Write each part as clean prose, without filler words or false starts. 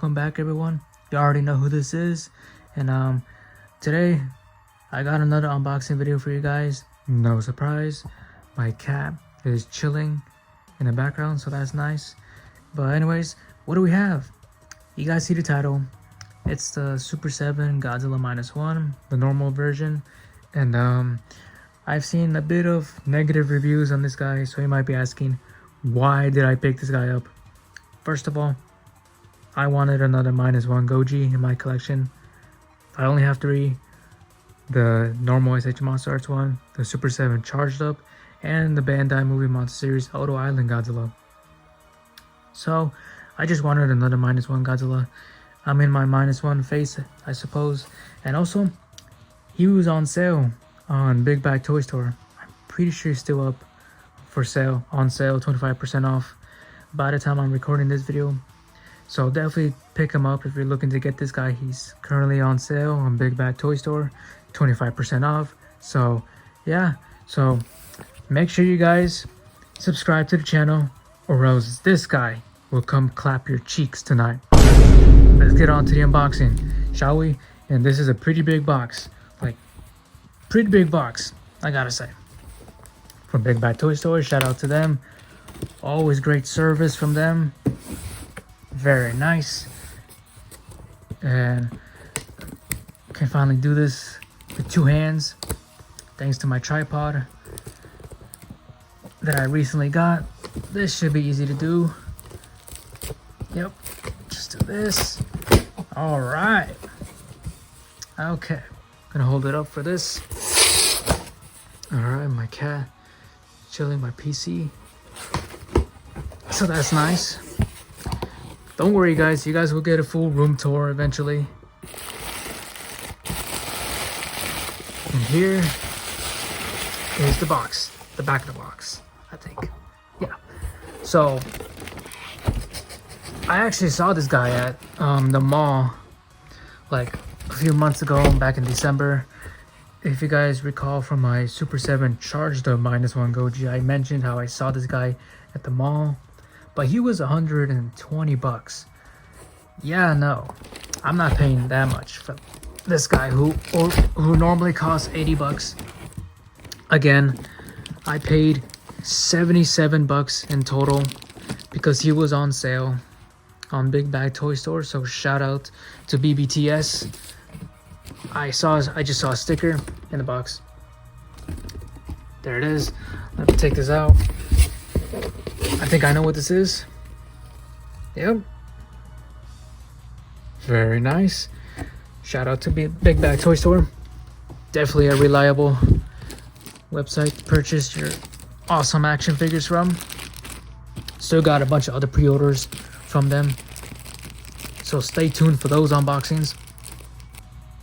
welcome back everyone. You already know who this is, and today I got another unboxing video for you guys. No surprise, my cat is chilling in the background, so that's nice. But anyways, what do we have? You guys see the title. It's the Super7 Godzilla Minus One, the normal version, and I've seen a bit of negative reviews on this guy, so you might be asking, why did I pick this guy up? First of all, I wanted another Minus One Goji in my collection. I only have 3. The normal SH Monster Arts one, the Super7 Charged Up, and the Bandai Movie Monster Series Oto Island Godzilla. So, I just wanted another Minus One Godzilla. I'm in my Minus One phase, I suppose. And also, he was on sale on Big Bag Toy Store. I'm pretty sure he's still up for sale, on sale, 25% off by the time I'm recording this video. So definitely pick him up if you're looking to get this guy. He's currently on sale on Big Bag Toy Store, 25% off. So yeah, so make sure you guys subscribe to the channel, or else this guy will come clap your cheeks tonight. Let's get on to the unboxing, shall we? And this is a pretty big box, like pretty big box, I gotta say. From Big Bag Toy Store, shout out to them. Always great service from them. Very nice. And can finally do this with 2 hands, thanks to my tripod that I recently got. This should be easy to do. Yep, just do this. All right. Okay, gonna hold it up for this. All right, my cat chilling my PC. So that's nice. Don't worry guys, you guys will get a full room tour eventually. And here is the box, the back of the box, I think. Yeah. So I actually saw this guy at the mall like a few months ago, back in December. If you guys recall from my Super7 Charged Up Minus One Goji, I mentioned how I saw this guy at the mall, but he was 120 bucks. Yeah, no, I'm not paying that much for this guy who normally costs 80 bucks. Again, I paid 77 bucks in total because he was on sale on Big Bag Toy Store. So shout out to BBTS. I just saw a sticker in the box. There it is. Let me take this out. I think I know what this is. Yep. Very nice. Shout out to Big Bag Toy Store. Definitely a reliable website to purchase your awesome action figures from. Still got a bunch of other pre-orders from them, so stay tuned for those unboxings.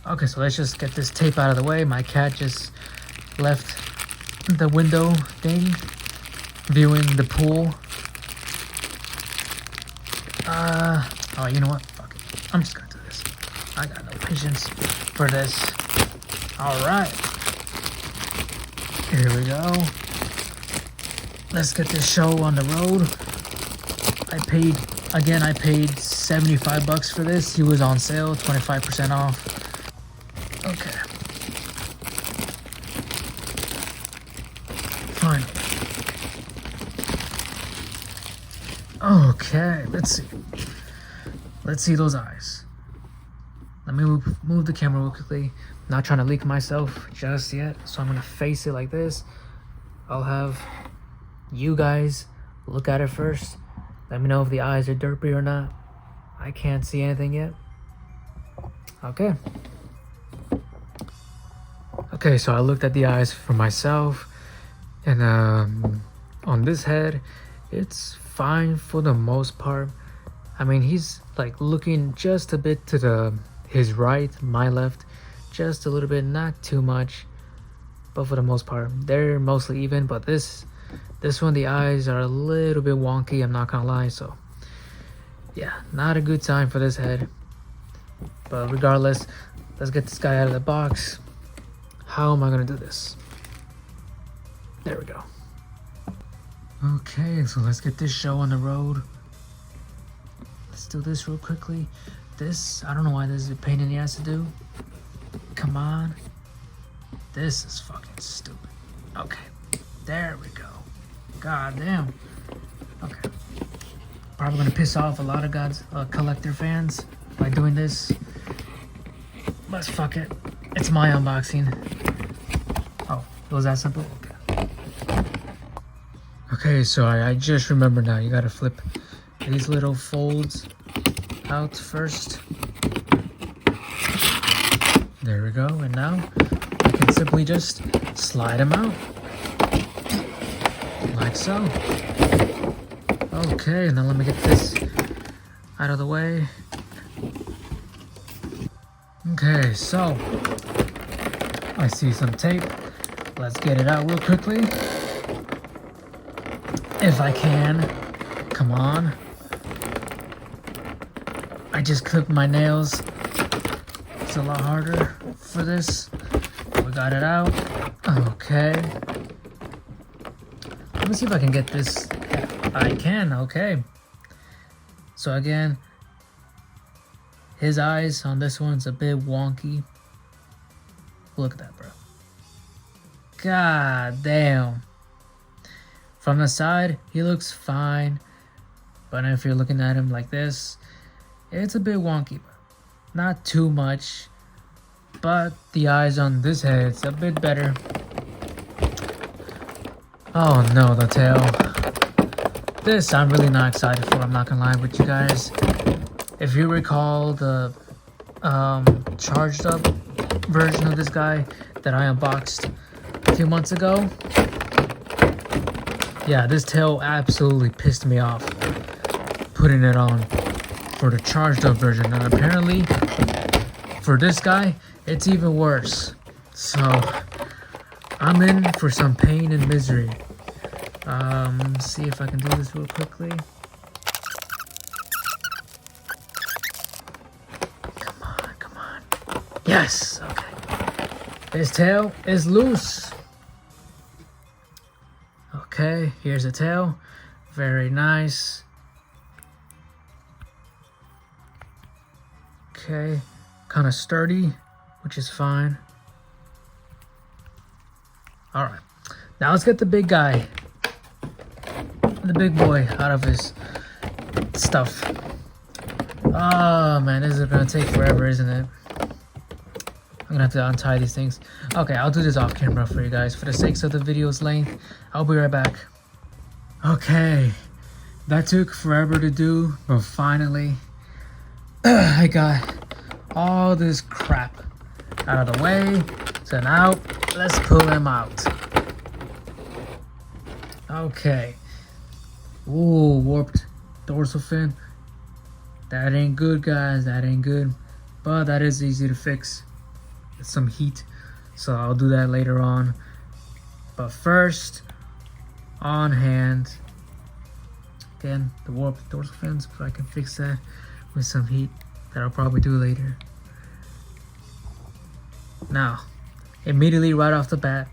Okay, so let's just get this tape out of the way. My cat just left the window thing, viewing the pool. Oh, you know what? Fuck it. I'm just gonna do this. I got no patience for this. Alright. Here we go. Let's get this show on the road. I paid 75 bucks for this. He was on sale, 25% off. Okay. Finally. Okay, let's see. Let's see those eyes. Let me move the camera real quickly. Not trying to leak myself just yet, so I'm gonna face it like this. I'll have you guys look at it first. Let me know if the eyes are derpy or not. I can't see anything yet. Okay. Okay, so I looked at the eyes for myself, and on this head, it's fine for the most part. I mean, he's like looking just a bit to his right, my left, just a little bit, not too much, but for the most part, they're mostly even. But this one, the eyes are a little bit wonky, I'm not gonna lie. So yeah, not a good time for this head. But regardless, let's get this guy out of the box. How am I gonna do this? There we go. Okay, so let's get this show on the road. let's do this real quickly. This, I don't know why this is a pain in the ass to do. Come on. This is fucking stupid. Okay, there we go. God damn. Okay. Probably gonna piss off a lot of God's collector fans by doing this. But fuck it. It's my unboxing. Oh, it was that simple? Okay. Okay, so I just remember now. You gotta flip these little folds out first. There we go. And now you can simply just slide them out. Like so. Okay, now let me get this out of the way. Okay, so I see some tape. Let's get it out real quickly. If I can. Come on. I just clipped my nails. It's a lot harder for this. We got it out. Okay. Let me see if I can get this. I can, okay. So again, his eyes on this one's a bit wonky. Look at that, bro. God damn. From the side, he looks fine. But if you're looking at him like this, it's a bit wonky. Not too much. But the eyes on this head's a bit better. Oh no, the tail. This I'm really not excited for, I'm not gonna lie with you guys. If you recall the charged up version of this guy that I unboxed a few months ago, yeah, this tail absolutely pissed me off putting it on for the charged up version, and apparently for this guy it's even worse. So I'm in for some pain and misery. Let's see if I can do this real quickly. Come on, come on. Yes, okay. His tail is loose. Okay, here's the tail. Very nice. Okay, kind of sturdy, which is fine. Alright, now let's get the big guy. The big boy out of his stuff. Oh man, this is gonna take forever, isn't it? I'm gonna have to untie these things. Okay, I'll do this off camera for you guys. For the sakes of the video's length, I'll be right back. Okay, that took forever to do, but finally, I got all this crap out of the way. So now, let's pull him out. Okay. Ooh, warped dorsal fin. That ain't good, guys. That ain't good. But that is easy to fix with some heat. So I'll do that later on. But first, on hand. Again, the warped dorsal fins. If I can fix that with some heat, that I'll probably do later. Now, immediately right off the bat,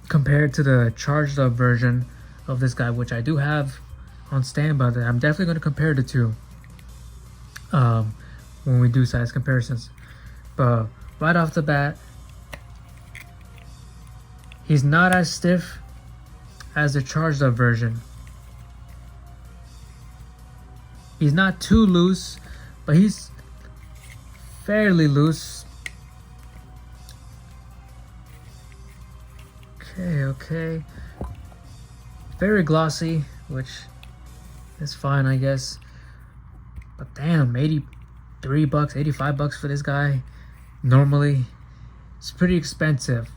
compared to the charged up version of this guy, which I do have on standby, that I'm definitely going to compare the two when we do size comparisons. But right off the bat, he's not as stiff as the charged up version. He's not too loose, but he's fairly loose. Okay. Very glossy, which is fine, I guess. But damn, 83 bucks, 85 bucks for this guy. Normally, it's pretty expensive.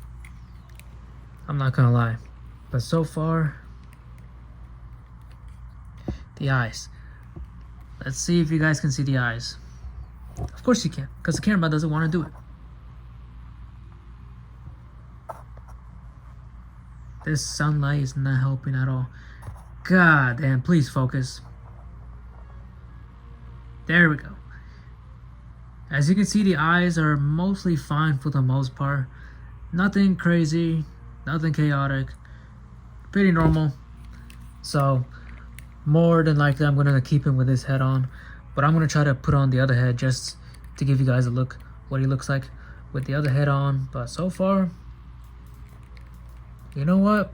I'm not gonna lie. But so far, the eyes. Let's see if you guys can see the eyes. Of course you can, because the camera doesn't want to do it. This sunlight is not helping at all. God damn, please focus. There we go. As you can see, the eyes are mostly fine for the most part. Nothing crazy, nothing chaotic. Pretty normal. So, more than likely I'm going to keep him with his head on. But I'm gonna try to put on the other head just to give you guys a look what he looks like with the other head on. But so far, you know what?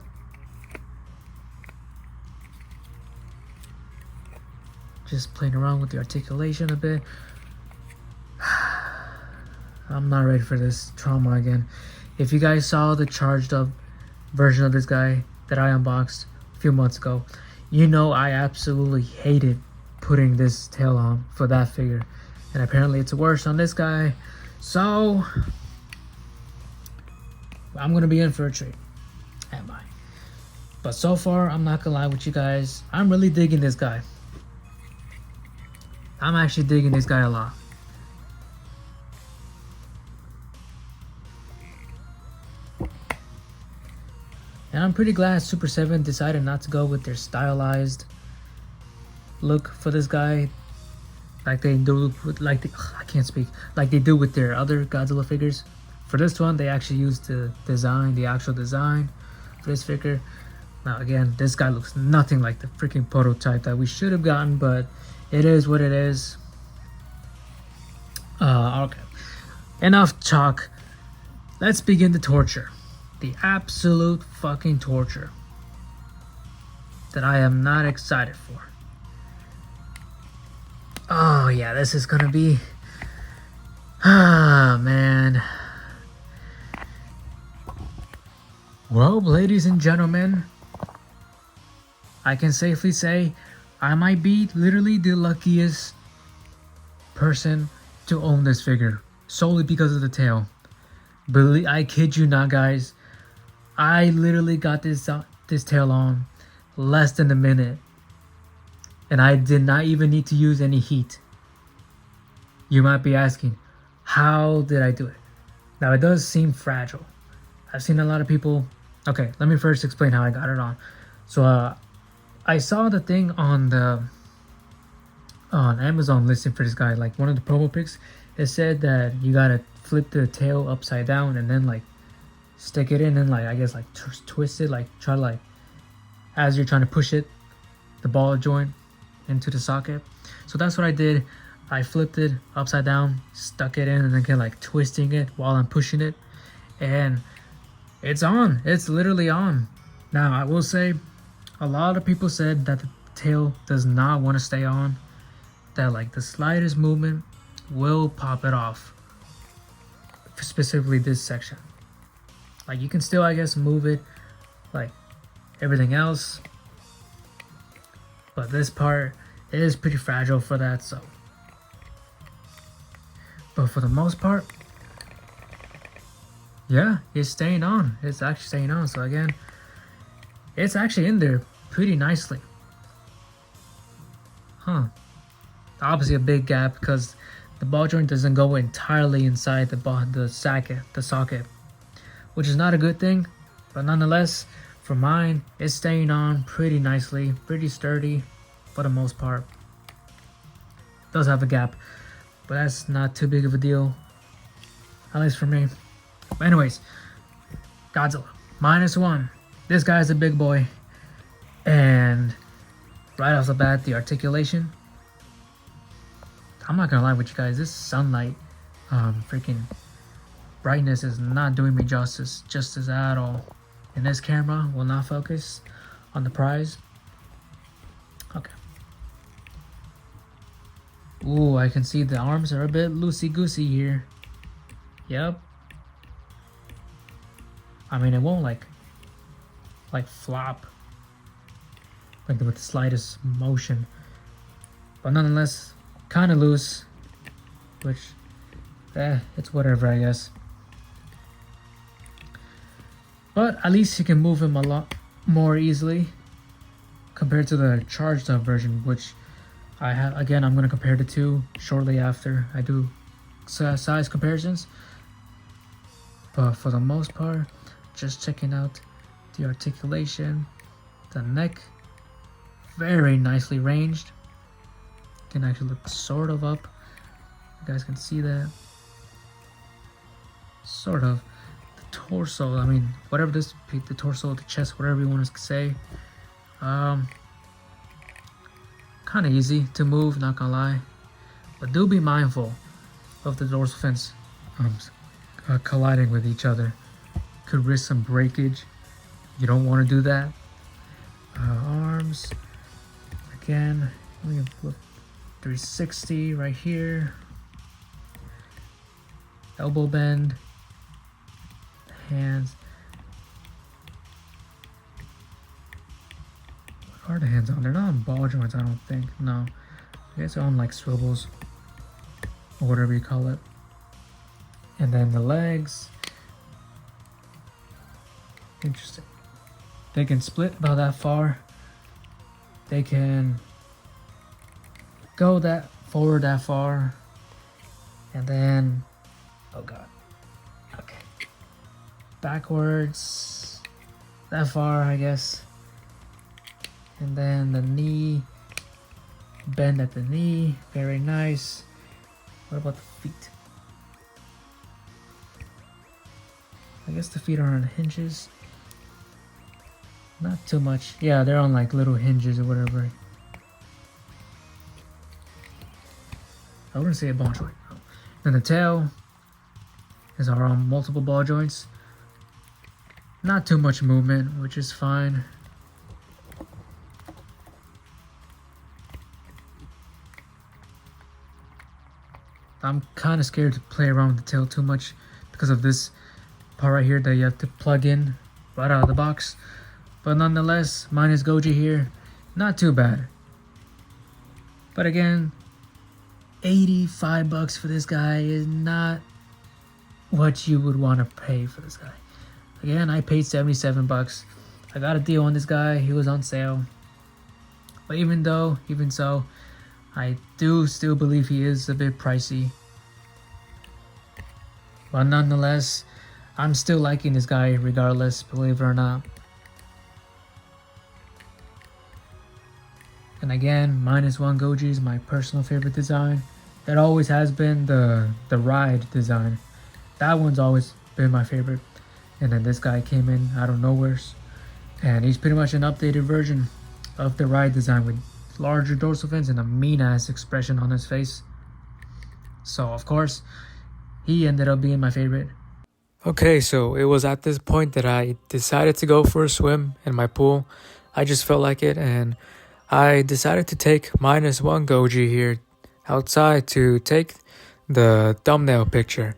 Just playing around with the articulation a bit. I'm not ready for this trauma again. If you guys saw the charged up version of this guy that I unboxed a few months ago, you know I absolutely hated putting this tail on for that figure. And apparently it's worse on this guy. So I'm gonna be in for a treat. Am I? But so far, I'm not gonna lie with you guys, I'm really digging this guy. I'm actually digging this guy a lot. And I'm pretty glad Super7 decided not to go with their stylized look for this guy, like they do with, like they do with their other Godzilla figures. For this one, they actually used the design, the actual design for this figure. Now again, this guy looks nothing like the freaking prototype that we should have gotten, but it is what it is. Okay, enough talk. Let's begin the torture. The absolute fucking torture that I am not excited for. Oh yeah, this is gonna be... Ah, man. Well, ladies and gentlemen, I can safely say I might be literally the luckiest person to own this figure, solely because of the tail. I kid you not, guys. I literally got this tail on less than a minute, and I did not even need to use any heat. You might be asking, how did I do it? Now it does seem fragile. I've seen a lot of people... Okay, let me first explain how I got it on. So I saw the thing on Amazon listing for this guy, like one of the promo pics. It said that you gotta flip the tail upside down and then like stick it in and like, I guess like twist it, like try to like, as you're trying to push it, the ball joint into the socket. So that's what I did. I flipped it upside down, stuck it in, and then kind of like twisting it while I'm pushing it, and it's on. It's literally on. Now I will say, a lot of people said that the tail does not want to stay on, that like the slightest movement will pop it off, specifically this section. Like you can still, I guess, move it like everything else, but this part is pretty fragile for that. So, but for the most part, yeah, it's staying on. It's actually staying on. So again, it's actually in there pretty nicely. Huh. Obviously a big gap because the ball joint doesn't go entirely inside the socket, which is not a good thing, but nonetheless, for mine, it's staying on pretty nicely, pretty sturdy for the most part. It does have a gap, but that's not too big of a deal, at least for me. But anyways, Godzilla Minus One. This guy's a big boy, and right off the bat, the articulation. I'm not gonna lie with you guys, this sunlight freaking brightness is not doing me justice at all. And this camera will not focus on the prize. Okay. Ooh, I can see the arms are a bit loosey-goosey here. Yep. I mean, it won't like flop like with the slightest motion, but nonetheless kind of loose, which it's whatever, I guess. But at least you can move him a lot more easily compared to the charged up version, which I have. Again, I'm going to compare the two shortly after I do size comparisons. But for the most part, just checking out the articulation, the neck, very nicely ranged. Can actually look sort of up. You guys can see that. Sort of. Torso, I mean, whatever this, the torso, the chest, whatever you want to say, kind of easy to move, not gonna lie. But do be mindful of the dorsal fins colliding with each other. Could risk some breakage. You don't want to do that. Arms. Again, we have 360 right here. Elbow bend. Hands. What are the hands on? They're not on ball joints, I don't think. No. I guess they're on like swivels. Or whatever you call it. And then the legs. Interesting. They can split about that far. They can go that forward that far. And then, oh god. Okay. Backwards that far, I guess. And then the knee, bend at the knee, very nice. What about the feet? I guess the feet are on hinges. Not too much. Yeah, they're on like little hinges or whatever. I wouldn't say a ball joint. No. Then the tail is on multiple ball joints. Not too much movement, which is fine. I'm kind of scared to play around with the tail too much because of this part right here that you have to plug in right out of the box. But nonetheless, Minus Goji here, not too bad. But again, 85 bucks for this guy is not what you would want to pay for this guy. Again, I paid 77 bucks. I got a deal on this guy. He was on sale. But even so, I do still believe he is a bit pricey. But nonetheless, I'm still liking this guy regardless, believe it or not. And again, Minus One Goji is my personal favorite design. It always has been the ride design. That one's always been my favorite. And then this guy came in out of nowhere. And he's pretty much an updated version of the ride design with larger dorsal fins and a mean ass expression on his face. So of course, he ended up being my favorite. Okay, so it was at this point that I decided to go for a swim in my pool. I just felt like it, and I decided to take Minus One Goji here outside to take the thumbnail picture.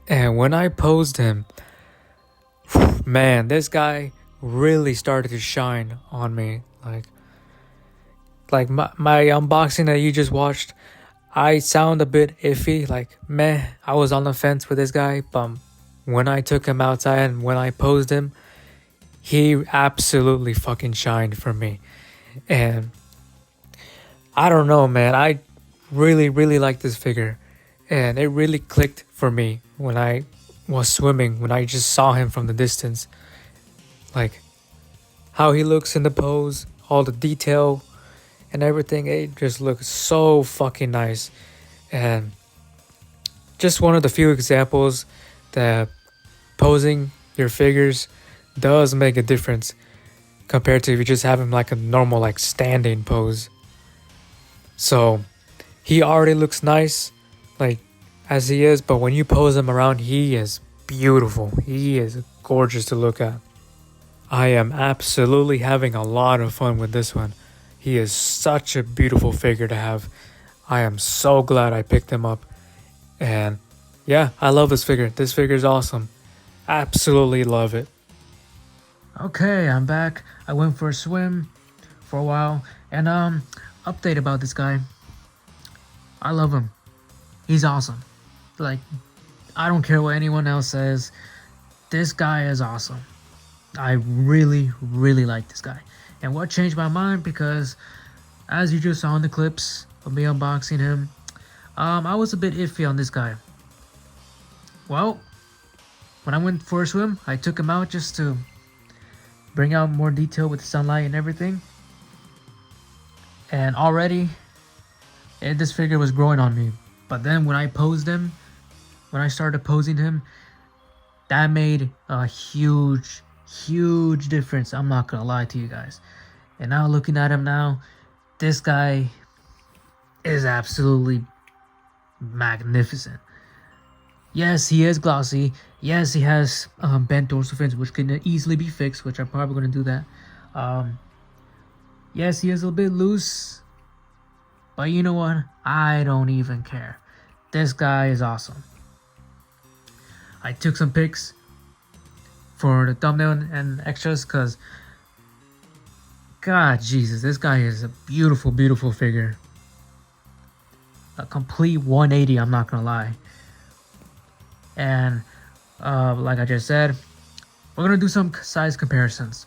And when I posed him, man, this guy really started to shine on me. Like my unboxing that you just watched, I sound a bit iffy, like meh. I was on the fence with this guy, but when I took him outside and when I posed him, he absolutely fucking shined for me. And I don't know, man, I really like this figure, and it really clicked for me when I was swimming, when I just saw him from the distance. Like how he looks in the pose, all the detail and everything, it just looks so fucking nice. And just one of the few examples that posing your figures does make a difference compared to if you just have him like a normal like standing pose. So he already looks nice like as he is, but when you pose him around, he is beautiful. He is gorgeous to look at. I am absolutely having a lot of fun with this one. He is such a beautiful figure to have. I am so glad I picked him up. And yeah, I love this figure. This figure is awesome. Absolutely love it. Okay, I'm back. I went for a swim for a while. And update about this guy. I love him. He's awesome. Like, I don't care what anyone else says. This guy is awesome. I really like this guy. And what changed my mind, because as you just saw in the clips of me unboxing him, I was a bit iffy on this guy. Well, when I went for a swim, I took him out just to bring out more detail with the sunlight and everything. And already, this figure was growing on me. But then when I posed him, when I started posing him, that made a huge difference. I'm not gonna lie to you guys. And now looking at him now, this guy is absolutely magnificent. Yes, he is glossy. Yes, he has bent dorsal fins, which can easily be fixed, which I'm probably going to do that. Yes, he is a bit loose, but you know what? I don't even care. This guy is awesome. I took some pics for the thumbnail and extras because, God, Jesus, this guy is a beautiful, beautiful figure. A complete 180, I'm not going to lie. And like I just said, we're going to do some size comparisons.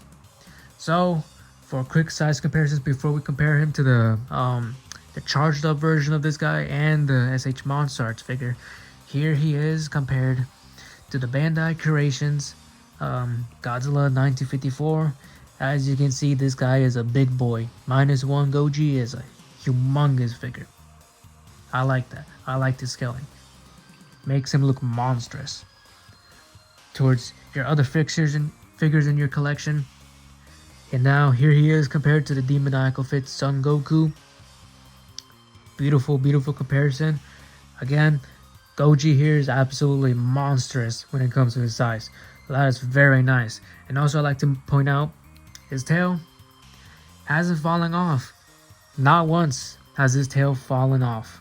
So, for quick size comparisons before we compare him to the charged up version of this guy and the SH Monster Arts figure, here he is compared to the Bandai Creations Godzilla 1954. As you can see, this guy is a big boy. Minus One Goji is a humongous figure. I like that. I like the scaling. Makes him look monstrous. Towards your other figures in your collection. And now here he is compared to the Demoniacal Fit Son Goku. Beautiful, beautiful comparison. Again, Goji here is absolutely monstrous when it comes to his size. That is very nice. And also I'd like to point out his tail hasn't fallen off. Not once has his tail fallen off.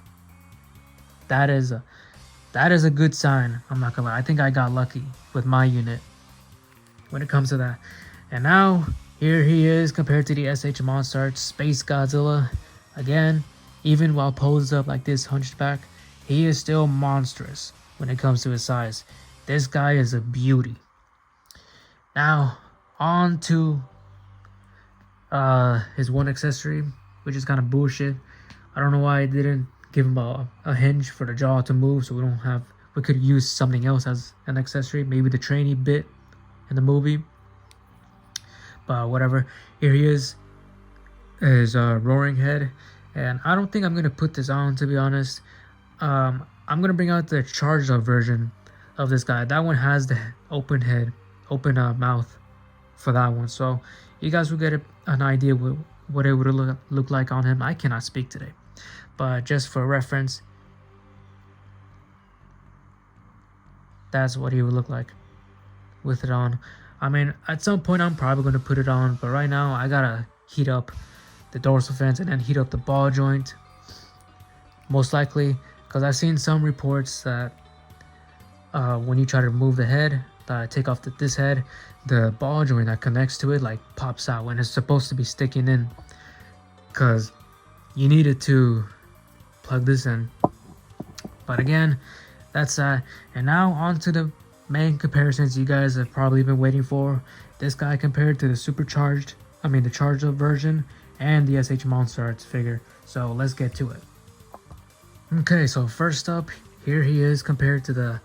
That is a good sign. I'm not gonna lie. I think I got lucky with my unit when it comes to that. And now here he is compared to the SH Monster Arts Space Godzilla. Again, even while posed up like this hunched back, he is still monstrous when it comes to his size. This guy is a beauty. Now, on to his one accessory, which is kind of bullshit. I don't know why I didn't give him a hinge for the jaw to move, so we could use something else as an accessory, maybe the trainee bit in the movie. But whatever. Here he is, his roaring head, and I don't think I'm gonna put this on, to be honest. I'm gonna bring out the charged up version of this guy. That one has the open head, open mouth for that one, so you guys will get an idea what it would look like on him. I cannot speak today, but just for reference, that's what he would look like with it on. I mean, at some point I'm probably going to put it on, but right now I gotta heat up the dorsal fins and then heat up the ball joint, most likely, because I've seen some reports that when you try to remove the head, take off this head, the ball joint that connects to it like pops out when it's supposed to be sticking in, because you needed to plug this in. But again, that's that. And now on to the main comparisons you guys have probably been waiting for. This guy compared to the the charged up version and the SH Monster Arts figure. So let's get to it. Okay, so first up, here he is compared to the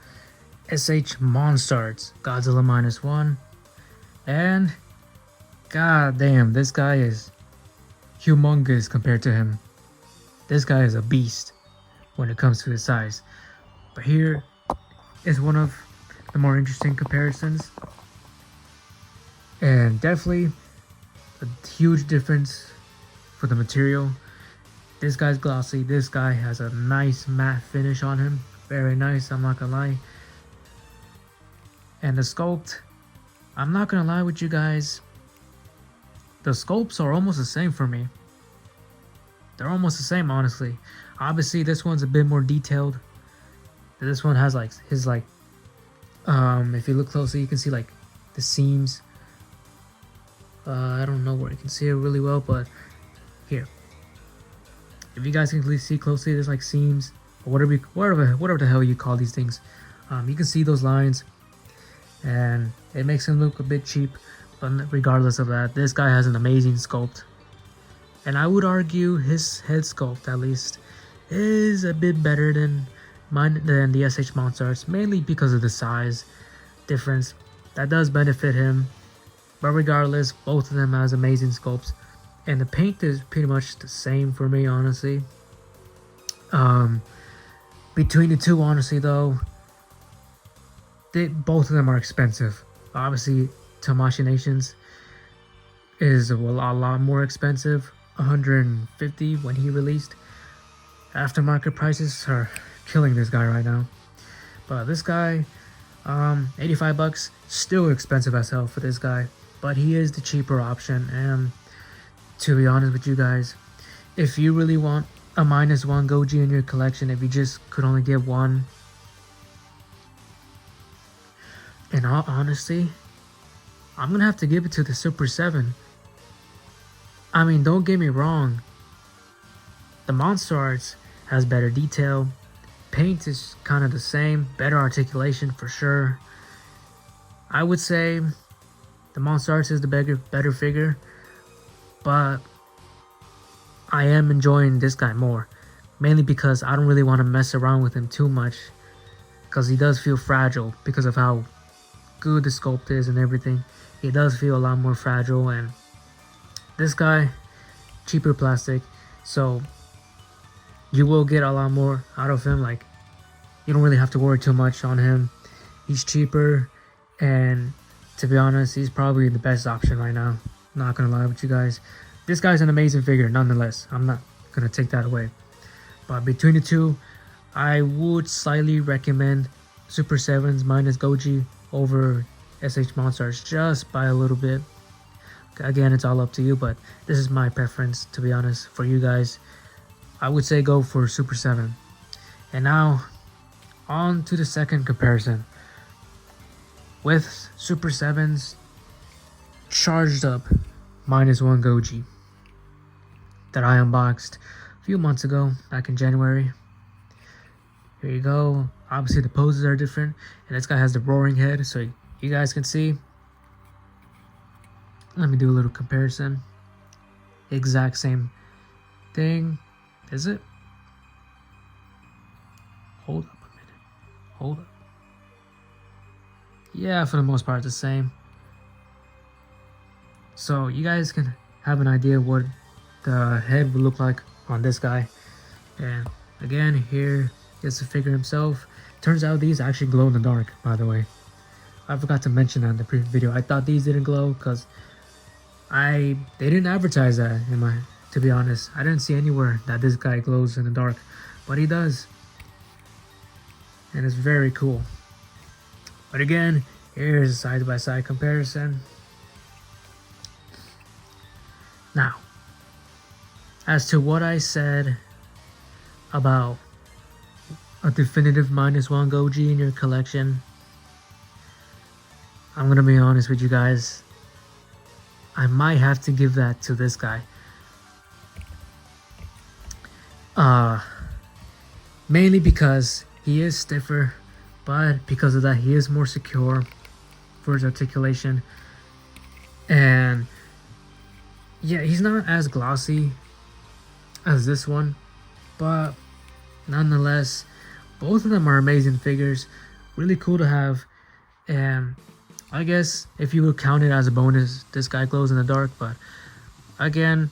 SH Monster Arts Godzilla Minus One. And god damn, this guy is humongous compared to him. This guy is a beast when it comes to his size. But here is one of the more interesting comparisons, and definitely a huge difference for the material. This guy's glossy. This guy has a nice matte finish on him. Very nice, I'm not gonna lie. And the sculpt, I'm not gonna lie with you guys, the sculpts are almost the same for me. They're almost the same, honestly. Obviously this one's a bit more detailed. This one has like his if you look closely, you can see like the seams. I don't know where you can see it really well, but here, if you guys can see closely, there's like seams or whatever the hell you call these things. You can see those lines, and it makes him look a bit cheap. But regardless of that, this guy has an amazing sculpt, and I would argue his head sculpt at least is a bit better than the SH Monster Arts, mainly because of the size difference. That does benefit him, but regardless, both of them has amazing sculpts, and the paint is pretty much the same for me, honestly. Between the two, honestly though, both of them are expensive. Obviously, Tamashii Nations is a lot more expensive, $150 when he released. Aftermarket prices are killing this guy right now. But this guy, 85 bucks, still expensive as hell for this guy, but he is the cheaper option. And to be honest with you guys, if you really want a Minus One Goji in your collection, if you just could only get one, in all honesty, I'm gonna have to give it to the Super 7. I mean, don't get me wrong, the Monster Arts has better detail, paint is kind of the same, better articulation for sure. I would say the Monster Arts is the better figure, but I am enjoying this guy more, mainly because I don't really want to mess around with him too much, because he does feel fragile because of how good the sculpt is and everything. He does feel a lot more fragile, and this guy, cheaper plastic, so you will get a lot more out of him. Like, you don't really have to worry too much on him. He's cheaper, and to be honest, he's probably the best option right now. Not gonna lie with you guys. This guy's an amazing figure nonetheless. I'm not gonna take that away. But between the two, I would slightly recommend Super 7's Minus Goji over SH Monsters, just by a little bit. Again, it's all up to you, but this is my preference, to be honest. For you guys, I would say go for Super 7. And now, on to the second comparison. With Super 7's charged up Minus One Goji that I unboxed a few months ago, back in January. Here you go. Obviously the poses are different, and this guy has the roaring head, so you guys can see. Let me do a little comparison. Exact same thing. Is it? Hold up a minute. Hold up. Yeah, for the most part, the same. So you guys can have an idea what the head would look like on this guy. And again, here is the figure himself. Turns out these actually glow in the dark, by the way. I forgot to mention that in the previous video. I thought these didn't glow because they didn't advertise that to be honest. I didn't see anywhere that this guy glows in the dark, but he does. And it's very cool. But again, here's a side-by-side comparison. Now, as to what I said about a definitive Minus One Goji in your collection, I'm gonna be honest with you guys. I might have to give that to this guy. Mainly because he is stiffer, but because of that, he is more secure for his articulation. And yeah, he's not as glossy as this one, but nonetheless, both of them are amazing figures. Really cool to have. And I guess if you would count it as a bonus, this guy glows in the dark. But again,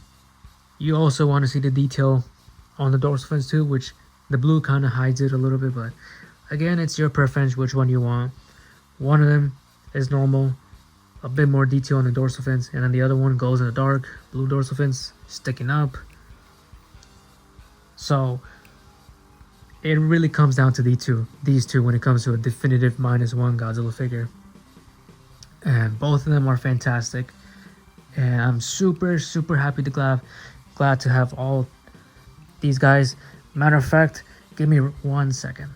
you also want to see the detail on the dorsal fins too, which the blue kind of hides it a little bit. But again, it's your preference which one you want. One of them is normal, a bit more detail on the dorsal fins, and then the other one goes in the dark, blue dorsal fins sticking up. So it really comes down to these two when it comes to a definitive Minus One Godzilla figure. And both of them are fantastic. And I'm super happy to glad to have all these guys. Matter of fact, give me 1 second.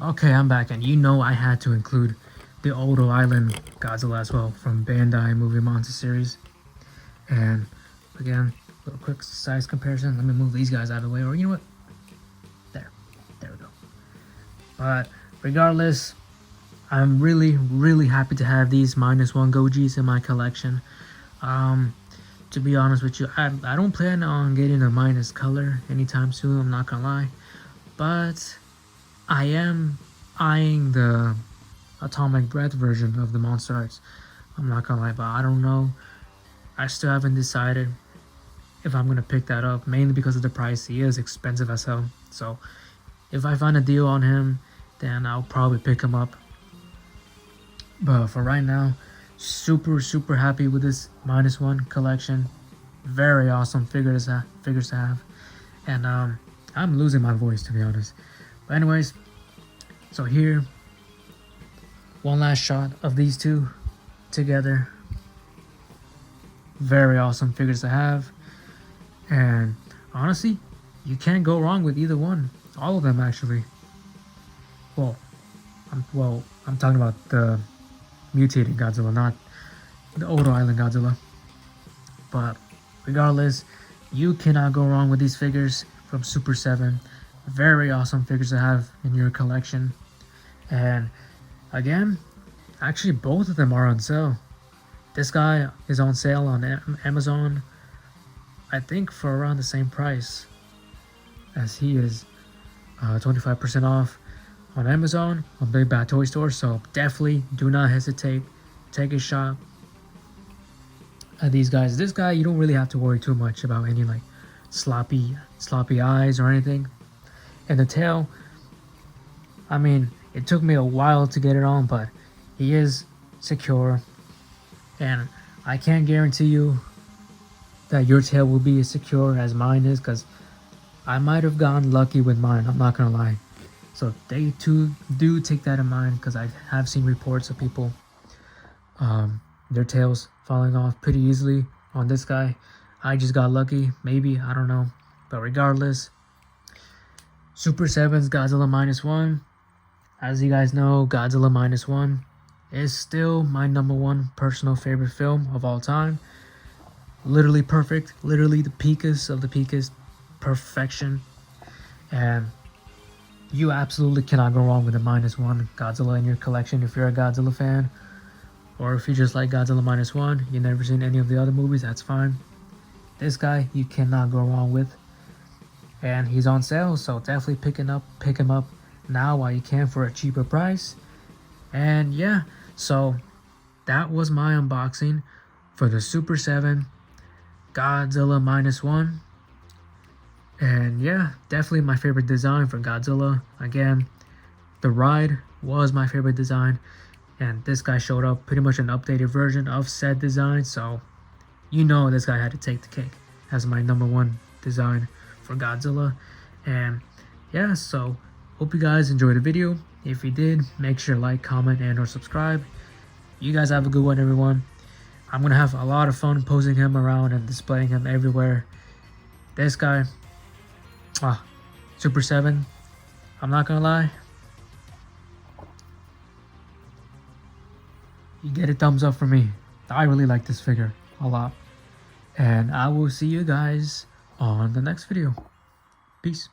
Okay, I'm back, and you know I had to include the Odo Island Godzilla as well from Bandai Movie Monster series. And again, a little quick size comparison. Let me move these guys out of the way, or you know what? There we go. But regardless, I'm really happy to have these Minus One Gojis in my collection. To be honest with you, I don't plan on getting a minus color anytime soon, I'm not gonna lie. But I am eyeing the Atomic Breath version of the Monster Arts. I'm not gonna lie, but I don't know. I still haven't decided if I'm gonna pick that up, mainly because of the price. He is expensive as hell. So if I find a deal on him, then I'll probably pick him up. But for right now, super happy with this Minus One collection. Very awesome figures to have. And I'm losing my voice, to be honest. But anyways, so here, one last shot of these two together. Very awesome figures to have, and honestly, you can't go wrong with either one. All of them actually. Well, I'm talking about the mutated Godzilla, not the Odo Island Godzilla. But regardless, you cannot go wrong with these figures from Super 7. Very awesome figures to have in your collection. And again, actually both of them are on sale. This guy is on sale on Amazon, I think for around the same price as he is, 25% off on Amazon, on Big Bad Toy Store. So definitely do not hesitate, take a shot at these guys. This guy, you don't really have to worry too much about any like sloppy eyes or anything. And the tail, I mean, it took me a while to get it on, but he is secure, and I can't guarantee you that your tail will be as secure as mine is, because I might have gotten lucky with mine, I'm not gonna lie. So they too do take that in mind, because I have seen reports of people their tails falling off pretty easily. On this guy, I just got lucky, maybe, I don't know. But regardless, Super 7's Godzilla Minus One. As you guys know, Godzilla Minus One is still my #1 personal favorite film of all time. Literally perfect, literally the peakest of the peakest perfection. And you absolutely cannot go wrong with a Minus One Godzilla in your collection if you're a Godzilla fan. Or if you just like Godzilla Minus One, you've never seen any of the other movies, that's fine. This guy, you cannot go wrong with. And he's on sale, so definitely pick him up now while you can for a cheaper price. And yeah, so that was my unboxing for the Super 7 Godzilla Minus One. And yeah, definitely my favorite design for Godzilla. Again, the ride was my favorite design, and this guy showed up pretty much an updated version of said design, so you know this guy had to take the cake as my #1 design for Godzilla. And yeah, so hope you guys enjoyed the video. If you did, make sure to like, comment, and or subscribe. You guys have a good one, everyone. I'm gonna have a lot of fun posing him around and displaying him everywhere. This guy, Super 7, I'm not gonna lie, you get a thumbs up from me. I really like this figure a lot. And I will see you guys on the next video. Peace.